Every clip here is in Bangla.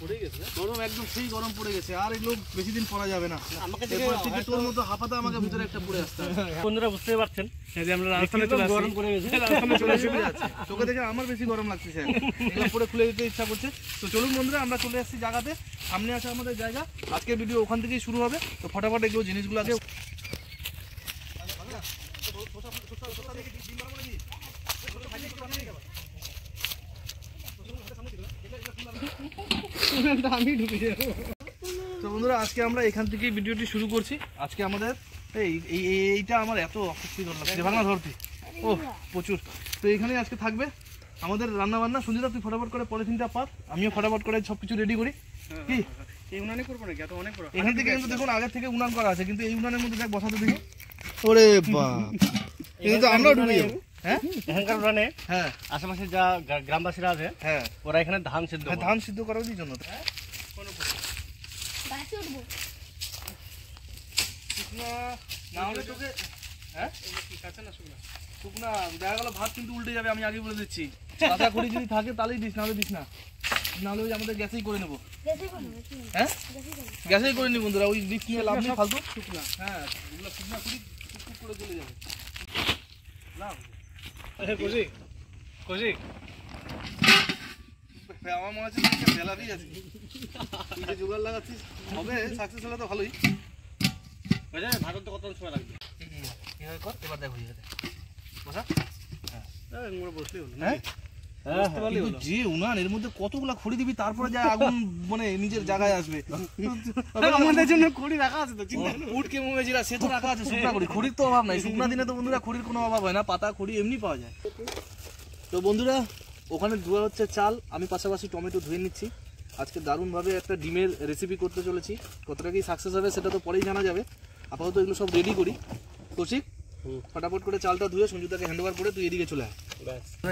গরম একদম সেই গরম পড়ে গেছে, আর এগুলো বেশি দিন পরা যাবে না। এরপর থেকে তোর মতো হাঁপাতে আমাকে ভিতরে একটা পড়ে আসতে হবে। বন্ধুরা বুঝতে পারছেন যে আমরা রাজস্থানে চলে আসছি, গরম পড়ে গেছে, রাজস্থানে চলে এসেছি। তোকে দেখে আমার বেশি গরম লাগছে, এগুলো পরে খুলে দিতে ইচ্ছা করছে। তো চলুন বন্ধুরা, আমরা চলে আসছি জায়গাতে, সামনে আছে আমাদের জায়গা। আজকের ভিডিও ওখান থেকেই শুরু হবে। তো ফটাফট এগুলো জিনিসগুলো আগে তো বন্ধুরা, আজকে আমরা এখান থেকেই ভিডিওটি শুরু করছি। আজকে আমাদের এইটা আমার এত অস্বস্তিকর লাগছে, ভাঙা ধরতি ও প্রচুর। তো এইখানেই আজকে থাকবে আমাদের রান্না বান্না। সঞ্জিতা, তুই ফটাফট করে পলিথিনটা পাত, আমিও ফটাফট করে সবকিছু রেডি করি। কি এই উনানে করবো নাকি? এত অনেক বড় এখান থেকে কিন্তু দেখুন আগের থেকে উনান করা আছে, কিন্তু এই উনানের মধ্যে দেখ বসাতে দেখি। ওরে বাপ, কিন্তু আমরাও ঢুকে যাবো। হ্যাঁ, এখানকার উনানে হ্যাঁ আশেপাশে যা গ্রামবাসীরা আছে, হ্যাঁ, ওরা এখানে ধান সিদ্ধ করে। ধান সিদ্ধ করার জন্য না হলে তোকে শুকনা দেখা গেল ভাত কিন্তু উল্টে যাবে, আমি আগে বলে দিচ্ছি। কাঁচা খড়ি যদি থাকে তাহলেই দিস, নাহলে দিস না, নাহলে ওই আমাদের গ্যাসেই করে নেবো। হ্যাঁ, গ্যাসেই করে নিই বন্ধুরা, ওই রিস্ক নিয়ে লাভ নেই ফালতু। শুকনা, হ্যাঁ, ওগুলো শুকনা খড়ি টুকটুক করে চলে যাবে। আমার মনে হচ্ছে বেলাতেই আছে, তুই যে জোগাড় লাগাচ্ছিস হবে, সাকসেস হলে তো ভালোই। ভারত তো কত সময় লাগবে? এবার দেখ হয়ে যাবে, বসা বসলেই হলো। যে উনান এর মধ্যে কতগুলা খড়ি দিবি, তারপরে যা আগুন মানে নিজের জায়গায় আসবে। আমাদের জন্য খড়ি রাখা আছে তো, চিন্তা নেই। উটকে মুমেজিরা সে তো রাখা আছে শুকনা খড়ি, খড়ির তো অভাব নাই। শুকনা দিনে তো বন্ধুরা খড়ির কোনো অভাব হয় না, পাতা খড়ি এমনি পাওয়া যায়। তো বন্ধুরা, ওখানে ধোয়া হচ্ছে চাল, আমি পাশাপাশি টমেটো ধুয়ে নিচ্ছি। আজকে দারুণভাবে একটা ডিমের রেসিপি করতে চলেছি, কতটা কি সাকসেস হবে সেটা তো পরেই জানা যাবে। আপাতত এগুলো সব রেডি করি। কৌশিক, ফটাফট করে চালটা ধুয়ে সঞ্জুতাকে হ্যান্ড ওভার করে তুই এদিকে চলে আয়।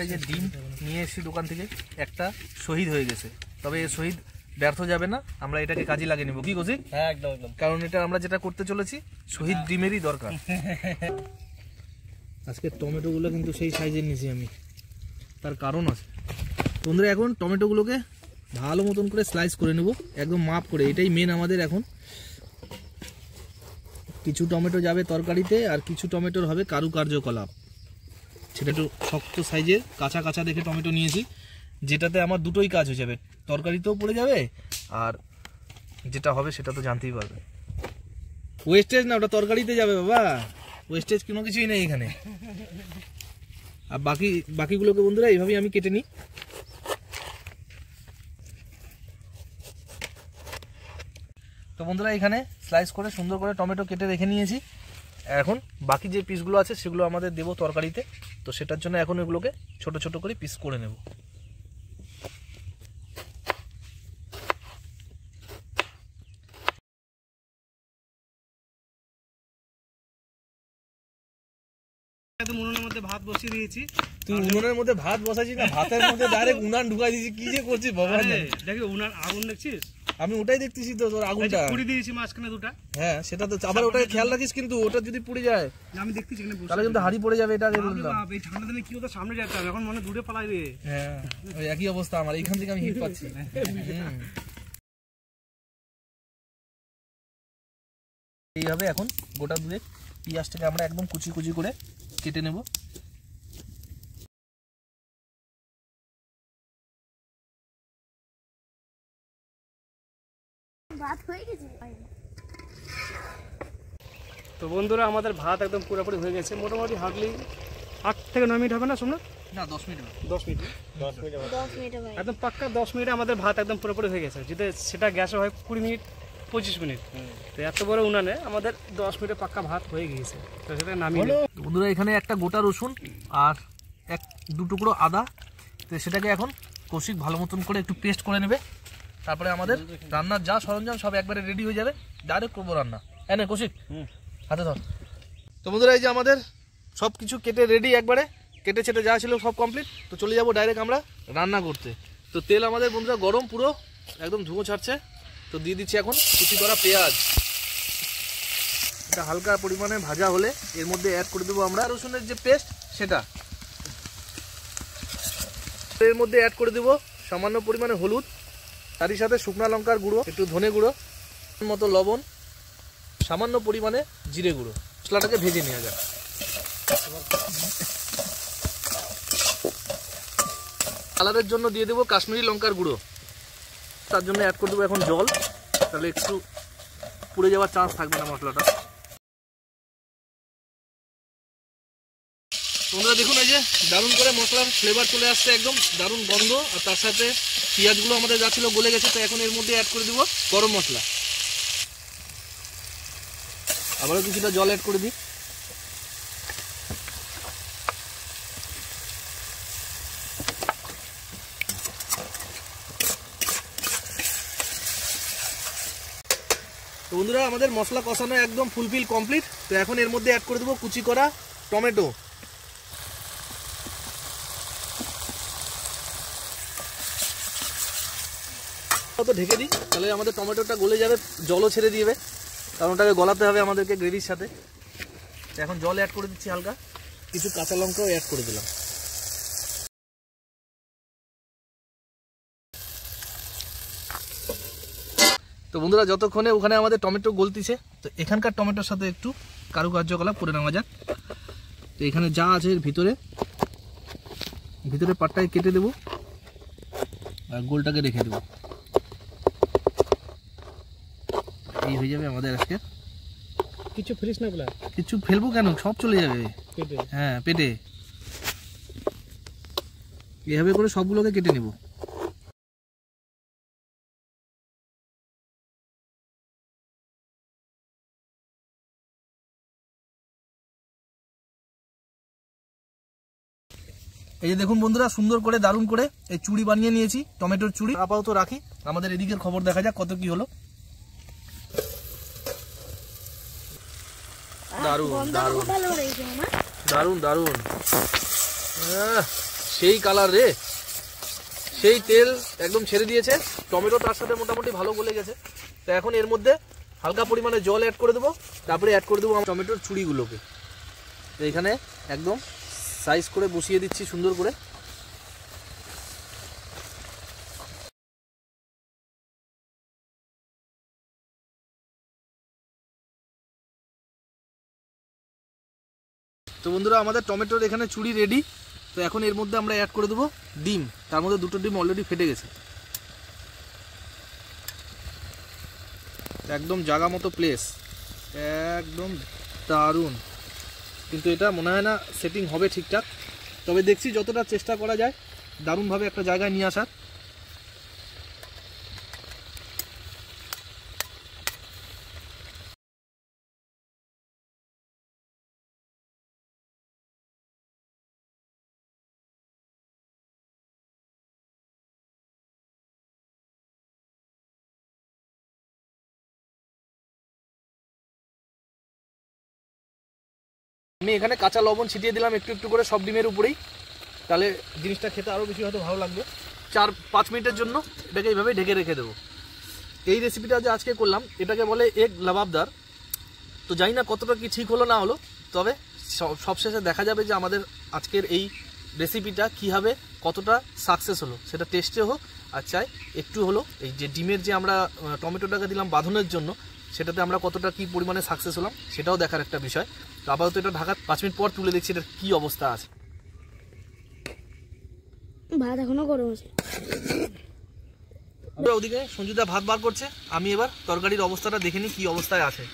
এই যে ডিম নিয়ে এসেছি দোকান থেকে, একটা শহীদ হয়ে গেছে, তবে এই শহীদ ব্যর্থ যাবে না, আমরা এটাকে কাজে লাগিয়ে নেবো। কি কৌশিক? হ্যাঁ, একদম একদম, কারণ এটা আমরা যেটা করতে চলেছি শহীদ ডিমেরই দরকার। আজকে টমেটোগুলো কিন্তু সেই সাইজের নিয়েছি আমি, তার কারণ আছে। বন্ধুরা, এখন টমেটোগুলোকে ভালো মতন করে স্লাইস করে নেব, একদম মাপ করে। এটাই মেন আমাদের এখন। কিছু টমেটো যাবে তরকারিতে, আর কিছু টমেটোর হবে কারুকার্যকলাপ। সেটা একটু শক্ত সাইজের কাঁচা কাঁচা দেখে টমেটো নিয়েছি, যেটাতে আমার দুটোই কাজ হয়ে যাবে, তরকারিতেও পড়ে যাবে, আর যেটা হবে সেটা তো জানতেই পারবে। ওয়েস্টেজ না, ওটা তরকারিতে যাবে বাবা, ওয়েস্টেজ কোনো কিছুই নেই এখানে। আর বাকিগুলোকে বন্ধুরা এইভাবেই আমি কেটে নিই। তো বন্ধুরা, এখানে স্লাইস করে সুন্দর করে টমেটো কেটে রেখে নিয়েছি। এখন বাকি যে পিসগুলো আছে সেগুলো আমাদের দেবো তরকারিতে, তো সেটার জন্য এখন এগুলোকে ছোট ছোট করে পিস করে নেব। উনুনের মধ্যে ভাত বসিয়ে দিয়েছি। তুই উনুনের মধ্যে ভাত বসাইছিস না, ভাতের মধ্যে ডাইরেক্ট উনান ঢুকাই দিয়েছিস, কি যে করছিস বাবা। দেখি উনান আগুন দেখছিস? আমি ওটাই দেখতেছি তো, তোর আগুনটা পুড়ি দিয়েছি মাঝখানে দুটা। হ্যাঁ, সেটা তো আবার ওটাকে খেয়াল রাখিস, কিন্তু ওটা যদি পুড়ে যায় আমি দেখতেছি তাহলে কিন্তু হাড়ি পড়ে যাবে। এটা আগে বললাম, এই ঠান্ডা দিনে কি হতো, সামনে যেতে হবে, এখন মনে দূরে পালাই রে। হ্যাঁ, ওই একই অবস্থা আমার, এইখান থেকে আমি হিট পাচ্ছি। এইভাবে এখন গোটা দুধে পেঁয়াজটাকে আমরা একদম কুচি কুচি করে কেটে নেব। তো বন্ধুরা, আমাদের ভাত একদম পুরোপুরি হয়ে গেছে, মোটামুটি হার্ডলি 8 থেকে 9 মিনিট হবে না সোমনাথ? না, 10 মিনিট। 10 মিনিট একদম পাক্কা 10 মিনিটে আমাদের ভাত একদম পুরোপুরি হয়ে গেছে। যদি সেটা গ্যাসে হয় 20 মিনিট 25 মিনিট, তো এত বড় উনানে আমাদের 10 মিনিটে পাক্কা ভাত হয়ে গিয়েছে। তো সেটা নামিয়ে বন্ধুরা, এখানে একটা গোটা রসুন আর 1-2 টুকরো আদা, তো সেটাকে এখন কৌশিক ভালো মতন করে একটু পেস্ট করে নেবে। তারপরে আমাদের রান্নার যা সরঞ্জাম সব একবারে রেডি হয়ে যাবে, ডাইরেক্ট করবো রান্না। হ্যাঁ না কৌশিক, হাতে ধর। তো বন্ধুরা, এই যে আমাদের সব কিছু কেটে রেডি, একবারে কেটে ছেটে যা ছিল সব কমপ্লিট। তো চলে যাবো ডাইরেক্ট আমরা রান্না করতে। তো তেল আমাদের বন্ধুরা গরম, পুরো একদম ধুঁয়ো ছাড়ছে। তো দিয়ে দিচ্ছি এখন কুচি করা পেঁয়াজ। এটা হালকা পরিমাণে ভাজা হলে এর মধ্যে অ্যাড করে দেবো আমরা রসুনের যে পেস্ট, সেটা এর মধ্যে অ্যাড করে দেবো। সামান্য পরিমাণে হলুদ, তারই সাথে শুকনো লঙ্কার গুঁড়ো, একটু ধনে গুঁড়ো, মতো লবণ, সামান্য পরিমাণে জিরে গুঁড়ো। মশলাটাকে ভেজে নেওয়া যায়। কালারের জন্য দিয়ে দেবো কাশ্মীরি লঙ্কার গুঁড়ো, তার জন্য অ্যাড করে দেবো এখন জল, তাহলে একটু পুড়ে যাওয়ার চান্স থাকবে না মশলাটা। তোমরা দেখুন এই যে দারুণ করে মশলার ফ্লেভার চলে আসছে, একদম দারুণ গন্ধ। আর তার সাথে পেঁয়াজগুলো আমাদের যা ছিল গলে গেছে, তো এখন এর মধ্যে অ্যাড করে দেবো গরম মশলা। আবারও কিছুটা জল অ্যাড করে দিই। তো বন্ধুরা আমাদের মশলা কষানো একদম ফুলফিল কমপ্লিট। তো এখন এর মধ্যে অ্যাড করে দেবো কুচি করা টমেটো। তো ঢেকে দিই, তাহলে আমাদের টমেটোটা গলে যাবে, জলও ছেড়ে দিবে, কারণ ওটাকে গলাতে হবে আমাদেরকে গ্রেভির সাথে। এখন জল অ্যাড করে দিচ্ছি হালকা, কিছু কাঁচা লঙ্কাও অ্যাড করে দিলাম। তো বন্ধুরা যতক্ষণে ওখানে আমাদের টমেটো গলতিছে, তো এখানকার টমেটোর সাথে একটু কারুকার্যকলাপ করে নেওয়া যাক। তো এখানে যা আছে এর ভিতরে পাটটায় কেটে দেবো আর গোলটাকে রেখে দেবো। এই হয়ে যাবে আমাদের আজকে। কিছু ফেলিস না বলে? কিছু ফেলবো কেন, সব চলে যাবে পেটে। হ্যাঁ পেটে, এভাবে করে সবগুলোকে কেটে নেব। এই যে দেখুন বন্ধুরা, সুন্দর করে দারুণ করে এই চুড়ি বানিয়ে নিয়েছি, টমেটোর চুড়ি। আপাতত রাখি, আমাদের এদিকের খবর দেখা যাক কত কি হলো। দারুণ দারুণ দারুণ দারুণ, সেই কালার রে, সেই তেল একদম ছেড়ে দিয়েছে। টমেটো তার সাথে মোটামুটি ভালো গলে গেছে। তো এখন এর মধ্যে হালকা পরিমাণে জল অ্যাড করে দেবো, তারপরে অ্যাড করে দেবো টমেটোর চুড়িগুলোকে। তো এখানে একদম সাইজ করে বসিয়ে দিচ্ছি সুন্দর করে। তো বন্ধুরা আমাদের টমেটোর এখানে চুড়ি রেডি। তো এখন এর মধ্যে আমরা অ্যাড করে দেবো ডিম, তার মধ্যে দুটো ডিম অলরেডি ফেটে গেছে। একদম জায়গা মতো প্লেস, একদম দারুণ। কিন্তু এটা মনে হয় না সেটিং হবে ঠিকঠাক, তবে দেখছি যতটা চেষ্টা করা যায় দারুণভাবে একটা জায়গায় নিয়ে আসার। আমি এখানে কাঁচা লবণ ছিটিয়ে দিলাম একটু একটু করে সব ডিমের উপরেই, তাহলে জিনিসটা খেতে আরও বেশি হয়তো ভালো লাগবে। 4-5 মিনিটের জন্য এটাকে এইভাবে ঢেকে রেখে দেবো। এই রেসিপিটা যে আজকে করলাম এটাকে বলে এগ লাবাবদার। তো জানি না কতটা কি ঠিক হলো না হলো, তবে সবশেষে দেখা যাবে যে আমাদের আজকের এই রেসিপিটা কীভাবে কতটা সাকসেস হলো, সেটা টেস্টে হোক আর চাই একটু হলো এই যে ডিমের যে আমরা টমেটোটাকে দিলাম বাঁধনের জন্য, সেটাতে আমরা কতটা কি পরিমাণে সাকসেস হলাম সেটাও দেখার একটা বিষয়। তো আপাতত এটা ঢাকা 5 মিনিট পর তুলে দেখছি এটার কী অবস্থা আছে। ভাত এখনো গরম আছে। ওদিকে সঞ্জুদা ভাত বার করছে, আমি এবার তরকারির অবস্থাটা দেখে নিই কী অবস্থায় আছে।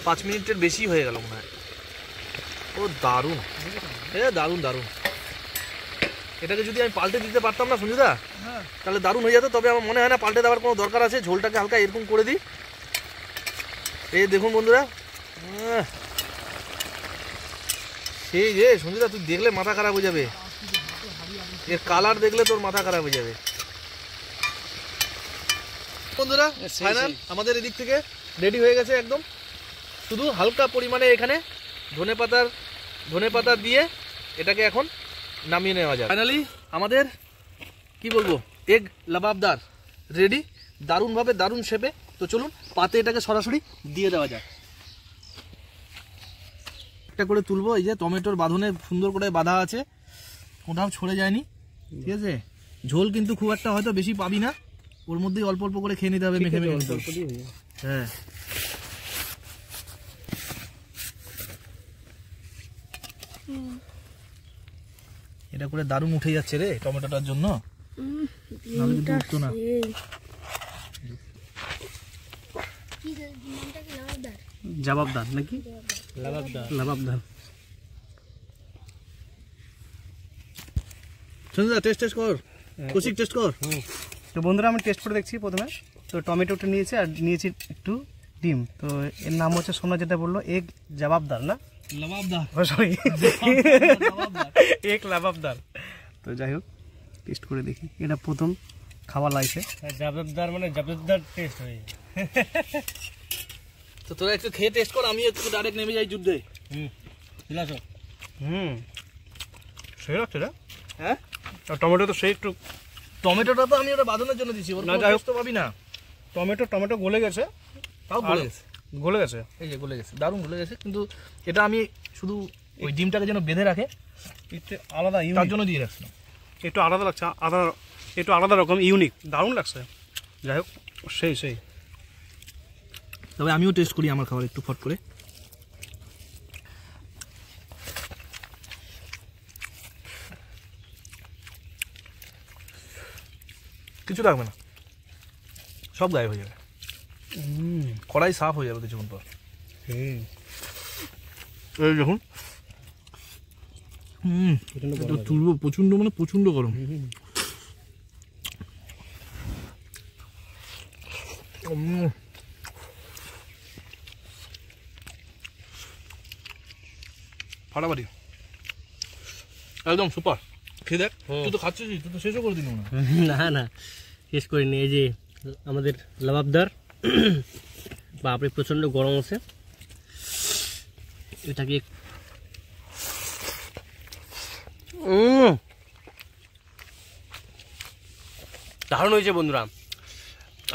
5 মিনিটের বেশি হয়ে গেল মনে হয়। ও দারুণ, দারুণ দারুণ। এটাকে যদি আমি পাল্টে দিতে পারতাম না সঞ্জুদা, তাহলে দারুণ হয়ে যেত। তবে আমার মনে হয় না পাল্টে দেওয়ার কোনো দরকার আছে। ঝোলটাকে হালকা এরকম করে দিই। এই দেখুন বন্ধুরা, সেই যে সঞ্জুদা তুই দেখলে মাথা খারাপ হয়ে যাবে, এর কালার দেখলে তোর মাথা খারাপ হয়ে যাবে। বন্ধুরা ফাইনাল আমাদের এদিক থেকে রেডি হয়ে গেছে একদম। শুধু হালকা পরিমাণে এখানে ধনেপাতা দিয়ে এটাকে এখন নামিয়ে নেওয়া যায়। ফাইনালি আমাদের কি বলবো এগ লাবাবদার রেডি, দারুণভাবে দারুণ শেপে। তো চলুন পাতে এটাকে সরাসরি দিয়ে দেওয়া যায়। একটা করে তুলবো, এই যে টমেটোর বাঁধনে সুন্দর করে বাঁধা আছে, কোথাও ছড়ে যায়নি, ঠিক আছে। ঝোল কিন্তু খুব একটা হয়তো বেশি পাবি না, ওর মধ্যেই অল্প অল্প করে খেয়ে নিতে হবে, মেখে মেখে নিতে হবে। হ্যাঁ এটা করে দারুণ উঠে যাচ্ছে রে টমেটোটার জন্য, নাহলে কিন্তু উঠতো না। জবাবদার নাকি লাবাবদার। সঞ্জয় টেস্ট কর, কৌশিক টেস্ট কর। তো বন্ধুরা আমি টেস্ট করে দেখছি প্রথমে। তো টমেটোটা নিয়েছি আর নিয়েছি একটু ডিম। তো এর নাম হচ্ছে সোমনাথ যেটা বললো এগ জবাবদার না, লাবাবদার, সরি এগ লাবাবদার। তো যাই হোক টেস্ট করে দেখি, এটা প্রথম খাওয়া লাগছে। জবাবদার মানে জবাবদার টেস্ট হয়ে। তো তোরা একটু খেয়ে টেস্ট কর, আমি একটু ডাইরেক্ট নেমে যাই যুদ্ধে। সেই লাগছে রে। হ্যাঁ টমেটো তো সেই একটু, টমেটোটা তো আমি ওটা বাঁধানোর জন্য দিছি, ওর না, কোনো যাই হোক। টেস্ট তো পাবি না। টমেটো গলে গেছে, তাও গলে গেছে, গলে গেছে, এই যে গলে গেছে, দারুণ গলে গেছে। কিন্তু এটা আমি শুধু ওই ডিমটাকে যেন বেঁধে রাখে একটু আলাদা তার জন্য দিয়ে রাখছিলাম। একটু আলাদা লাগছে, একটু আলাদা রকম ইউনিক, দারুণ লাগছে। যাই হোক সেই তবে আমিও টেস্ট করি আমার খাবার একটু ফট করে। কিছু থাকবে না, সব গায়েব হয়ে যাবে, কড়াই সাফ হয়ে যাবে কিছুক্ষণ পর। এই দেখুন তুলবো, প্রচন্ড মানে প্রচন্ড গরম। ফাটাফাটি একদম সুপার। খেয়ে দেখ, তুই তো খাচ্ছিস, তুই তো শেষও করে দিলি না। না শেষ করিনি। এই যে আমাদের লাবাবদার, বাপরে প্রচণ্ড গরম আছে, এটাকে দারুণ হয়েছে বন্ধুরা।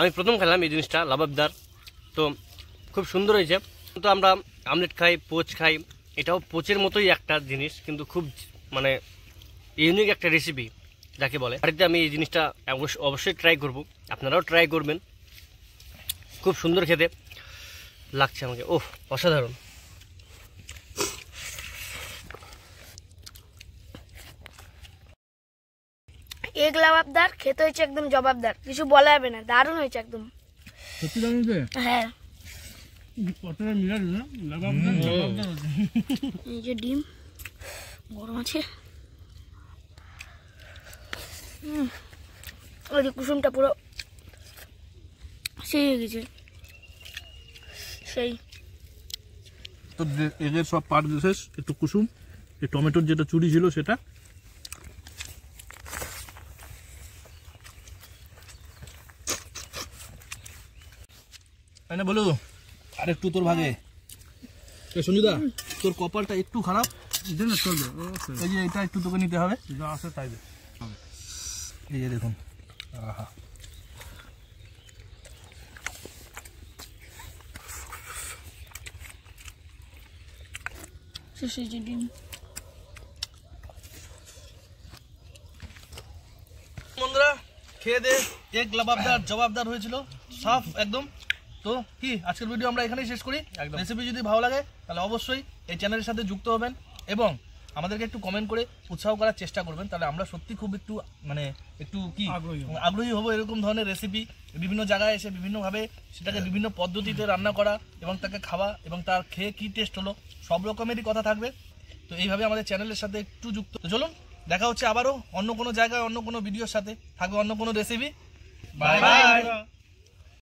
আমি প্রথম খেলাম এই জিনিসটা লাবাবদার, তো খুব সুন্দর হয়েছে। তো আমরা আমলেট খাই, পোচ খাই, এটাও পোচের মতোই একটা জিনিস, কিন্তু খুব মানে ইউনিক একটা রেসিপি যাকে বলে। বাড়িতে আমি এই জিনিসটা অবশ্যই ট্রাই করব, আপনারাও ট্রাই করবেন। খুব সুন্দর খেতে লাগছে আমাকে, ওহ অসাধারণ। এগ লাবাবদার খেতে হয়েছে একদম জবাবদার, কিছু বলা যাবে না, দারুণ হয়েছে একদম। সত্যি দারুণ হয়েছে। হ্যাঁ এই যে ডিম গরম আছে, ওই যে কুসুমটা পুরো সেই হয়ে গেছে, সেই তো এদের সব পার্ট শেষ, একটু কুসুম, এই টমেটোর যেটা চুরি ছিল সেটা, না বলো আর একটু তোর ভাগে। সঞ্জুদা তোর কপালটা একটু খারাপ, চলবে, এই যে এটা একটু তোকে নিতে হবে, যা আছে তাই দে। এই যে দেখুন, আহা সেই যে ডিম। বন্ধুরা খেয়ে দে এক লাবাবদার জবাবদার হয়েছিল, সাফ একদম। তো কি আজকের ভিডিও আমরা এখানেই শেষ করি। রেসিপি যদি ভালো লাগে তাহলে অবশ্যই এই চ্যানেলের সাথে যুক্ত হবেন এবং আমাদেরকে একটু কমেন্ট করে উৎসাহ করার চেষ্টা করবেন, তাহলে আমরা সত্যি খুব একটু মানে একটু কি আগ্রহী হব এরকম ধরনের রেসিপি বিভিন্ন জায়গায় এসে বিভিন্নভাবে সেটাকে বিভিন্ন পদ্ধতিতে রান্না করা এবং তাকে খাওয়া এবং তার খেয়ে কি টেস্ট হলো সব রকমেরই কথা থাকবে। তো এইভাবে আমাদের চ্যানেলের সাথে একটু যুক্ত। তো চলুন দেখা হচ্ছে আবারও অন্য কোনো জায়গায় অন্য কোনো ভিডিওর সাথে, থাকবে অন্য কোনো রেসিপি। Bye bye.